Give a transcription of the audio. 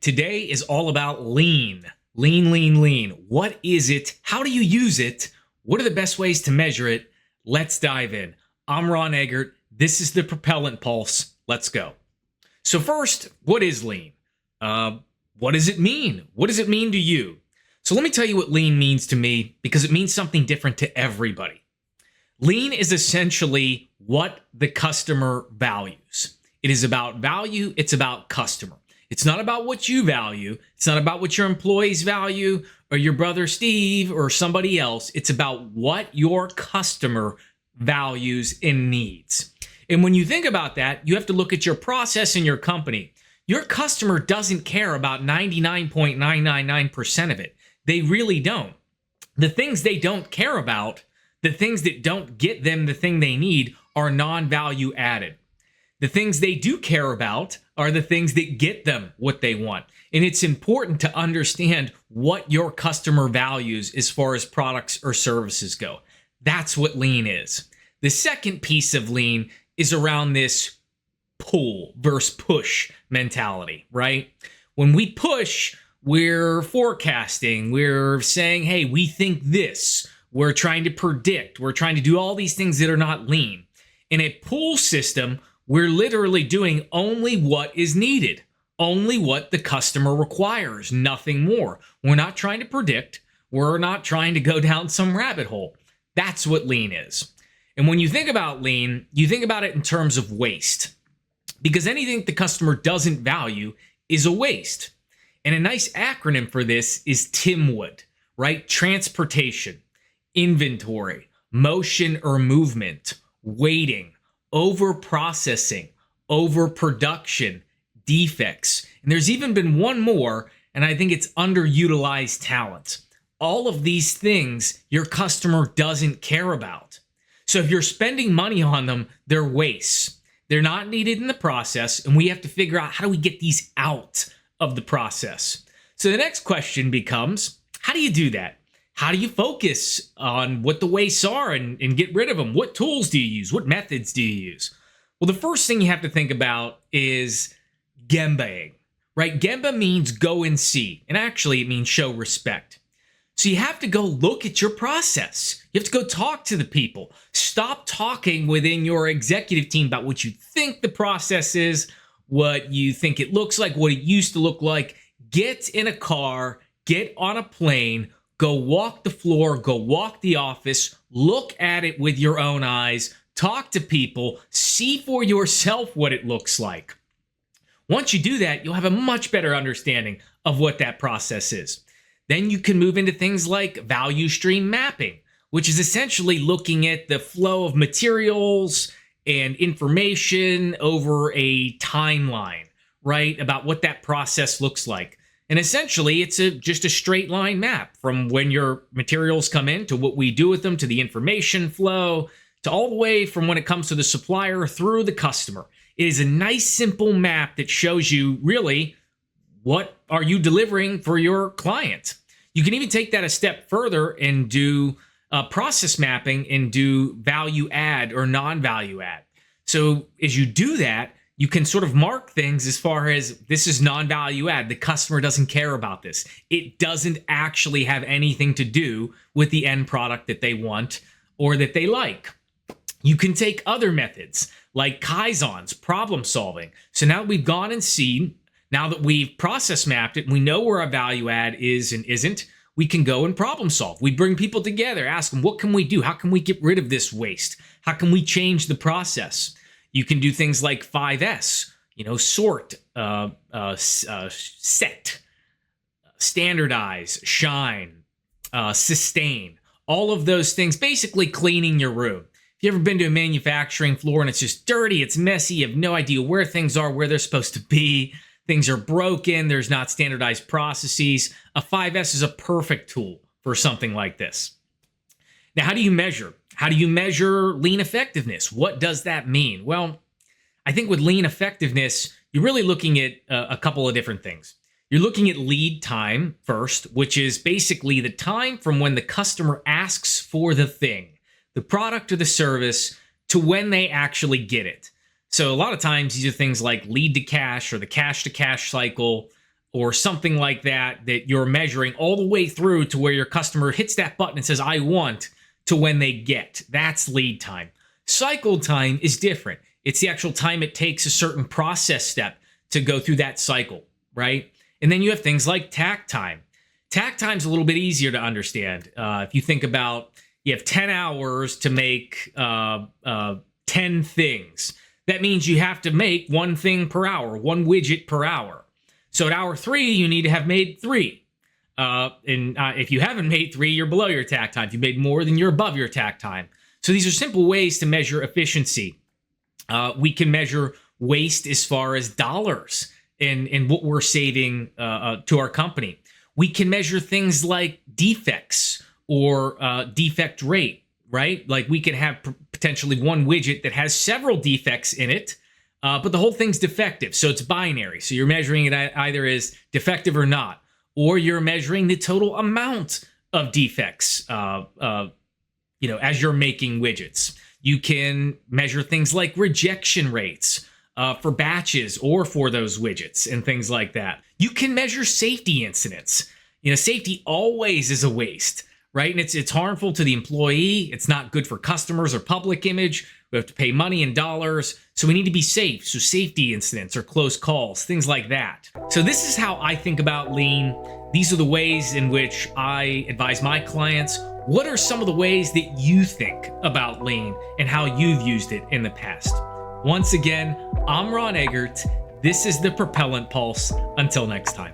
Today is all about lean. Lean, lean, lean. What is it? How do you use it? What are the best ways to measure it? Let's dive in. I'm Ron Eggert. This is the Propellant Pulse. Let's go. So first, what is lean? What does it mean? What does it mean to you? So let me tell you what lean means to me, because it means something different to everybody. Lean is essentially what the customer values. It is about value. It's about customer. It's not about what you value. It's not about what your employees value or your brother Steve or somebody else. It's about what your customer values and needs. And when you think about that, you have to look at your process in your company. Your customer doesn't care about 99.999% of it. They really don't. The things they don't care about, the things that don't get them the thing they need, are non-value added. The things they do care about are the things that get them what they want. And it's important to understand what your customer values as far as products or services go. That's what lean is. The second piece of lean is around this pull versus push mentality, right? When we push, we're forecasting, we're saying, hey, we think this, we're trying to predict, we're trying to do all these things that are not lean. In a pull system, we're literally doing only what is needed, only what the customer requires, nothing more. We're not trying to predict. We're not trying to go down some rabbit hole. That's what lean is. And when you think about lean, you think about it in terms of waste, because anything the customer doesn't value is a waste. And a nice acronym for this is TIMWOOD, right? Transportation, inventory, motion or movement, waiting, over-processing, overproduction, defects. And there's even been one more, and I think it's underutilized talent. All of these things your customer doesn't care about. So if you're spending money on them, they're wastes. They're not needed in the process, and we have to figure out, how do we get these out of the process? So the next question becomes, how do you do that? How do you focus on what the wastes are and get rid of them? What tools do you use? What methods do you use? Well, the first thing you have to think about is gembaing, right? Gemba means go and see, and actually it means show respect. So you have to go look at your process. You have to go talk to the people. Stop talking within your executive team about what you think the process is, what you think it looks like, what it used to look like. Get in a car, get on a plane, go walk the floor, go walk the office, look at it with your own eyes, talk to people, see for yourself what it looks like. Once you do that, you'll have a much better understanding of what that process is. Then you can move into things like value stream mapping, which is essentially looking at the flow of materials and information over a timeline, right? About what that process looks like. And essentially, it's just a straight line map from when your materials come in to what we do with them, to the information flow, to all the way from when it comes to the supplier through the customer. It is a nice, simple map that shows you really what are you delivering for your client. You can even take that a step further and do process mapping and do value add or non-value add. So as you do that, you can sort of mark things as far as this is non-value add. The customer doesn't care about this. It doesn't actually have anything to do with the end product that they want or that they like. You can take other methods like Kaizens, problem solving. So now we've gone and seen, now that we've process mapped it and we know where our value add is and isn't, we can go and problem solve. We bring people together, ask them, what can we do? How can we get rid of this waste? How can we change the process? You can do things like 5S, sort, set, standardize, shine, sustain, all of those things, basically cleaning your room. If you've ever been to a manufacturing floor and it's just dirty, it's messy, you have no idea where things are, where they're supposed to be, things are broken, there's not standardized processes, a 5S is a perfect tool for something like this. Now, how do you measure? How do you measure lean effectiveness? What does that mean? Well, I think with lean effectiveness, you're really looking at a couple of different things. You're looking at lead time first, which is basically the time from when the customer asks for the thing, the product or the service, to when they actually get it. So a lot of times these are things like lead to cash or the cash to cash cycle, or something like that, that you're measuring all the way through to where your customer hits that button and says, I want, to when they get. That's lead time. Cycle time is different. It's the actual time it takes a certain process step to go through that cycle, right? And then you have things like tack time. Tack time's a little bit easier to understand. If you think about, you have 10 hours to make 10 things. That means you have to make one thing per hour, one widget per hour. So at hour 3, you need to have made 3. If you haven't made 3, you're below your tack time. If you made more, then you're above your tack time. So these are simple ways to measure efficiency. We can measure waste as far as dollars in what we're saving to our company. We can measure things like defects or defect rate, right? Like we can have potentially one widget that has several defects in it, but the whole thing's defective. So it's binary. So you're measuring it either as defective or not, or you're measuring the total amount of defects, as you're making widgets. You can measure things like rejection rates for batches or for those widgets and things like that. You can measure safety incidents. Safety always is a waste, right? And it's harmful to the employee. It's not good for customers or public image. We have to pay money in dollars. So we need to be safe. So safety incidents or close calls, things like that. So this is how I think about lean. These are the ways in which I advise my clients. What are some of the ways that you think about lean and how you've used it in the past? Once again, I'm Ron Eggert. This is the Propellant Pulse. Until next time.